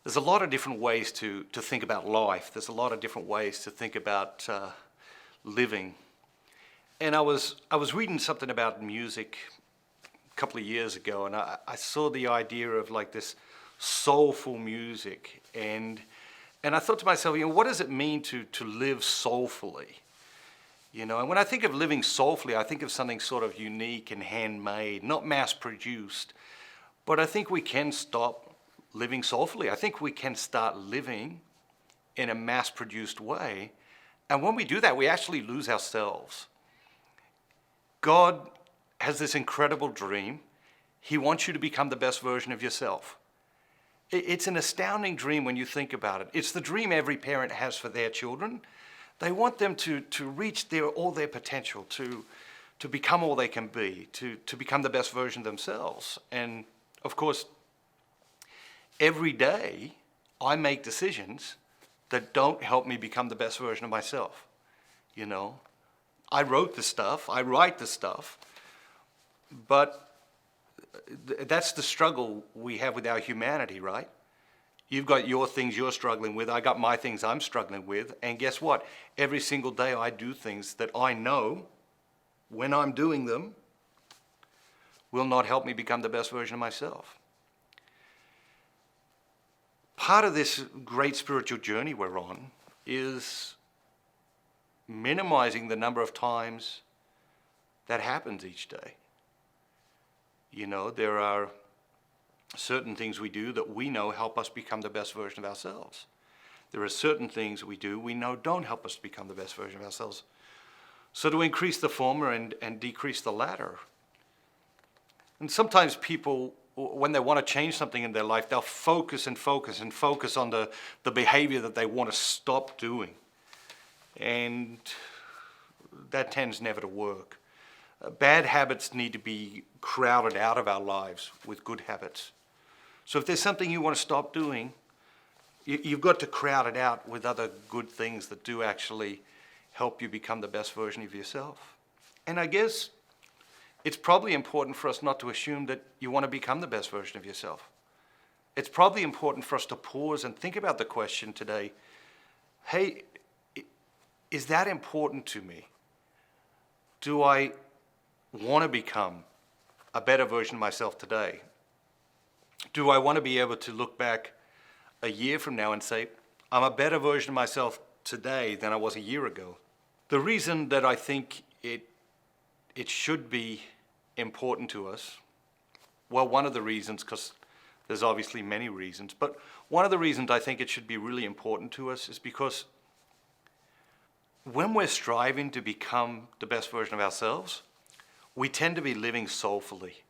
There's a lot of different ways to think about life. There's a lot of different ways to think about living. And I was reading something about music a couple of years ago, and I saw the idea of like this soulful music, and I thought to myself, what does it mean to live soulfully? And when I think of living soulfully, I think of something sort of unique and handmade, not mass-produced. But I think we can stop living soulfully. I think we can start living in a mass-produced way. And when we do that, we actually lose ourselves. God has this incredible dream. He wants you to become the best version of yourself. It's an astounding dream when you think about it. It's the dream every parent has for their children. They want them to reach all their potential, to become all they can be, to become the best version of themselves. And of course, every day I make decisions that don't help me become the best version of myself. I wrote the stuff, I write the stuff, but that's the struggle we have with our humanity, right? You've got your things you're struggling with, I got my things I'm struggling with, and guess what? Every single day I do things that I know, when I'm doing them, will not help me become the best version of myself. Part of this great spiritual journey we're on is minimizing the number of times that happens each day. There are certain things we do that we know help us become the best version of ourselves. There are certain things we do we know don't help us become the best version of ourselves. So to increase the former and decrease the latter. And sometimes people, when they want to change something in their life, they'll focus and focus and focus on the behavior that they want to stop doing. And that tends never to work. Bad habits need to be crowded out of our lives with good habits. So if there's something you want to stop doing, you've got to crowd it out with other good things that do actually help you become the best version of yourself. And I guess it's probably important for us not to assume that you want to become the best version of yourself. It's probably important for us to pause and think about the question today, hey, is that important to me? Do I want to become a better version of myself today? Do I want to be able to look back a year from now and say, I'm a better version of myself today than I was a year ago? The reason that I think it should be important to us, well, one of the reasons, because there's obviously many reasons, but one of the reasons I think it should be really important to us is because when we're striving to become the best version of ourselves, we tend to be living soulfully.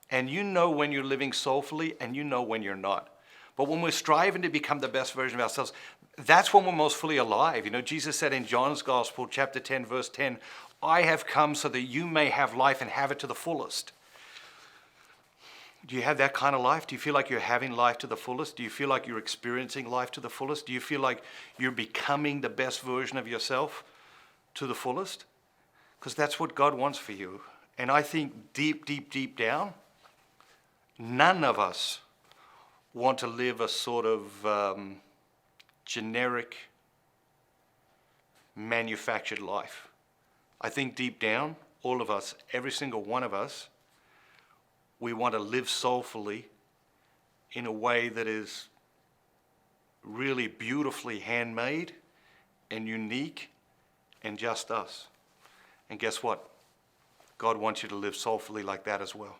And you know when you're living soulfully and you know when you're not. But when we're striving to become the best version of ourselves, that's when we're most fully alive. Jesus said in John's Gospel, chapter 10, verse 10, I have come so that you may have life and have it to the fullest. Do you have that kind of life? Do you feel like you're having life to the fullest? Do you feel like you're experiencing life to the fullest? Do you feel like you're becoming the best version of yourself to the fullest? Because that's what God wants for you. And I think deep, deep, deep down, none of us want to live a sort of generic, manufactured life. I think deep down, all of us, every single one of us, we want to live soulfully in a way that is really beautifully handmade and unique and just us. And guess what? God wants you to live soulfully like that as well.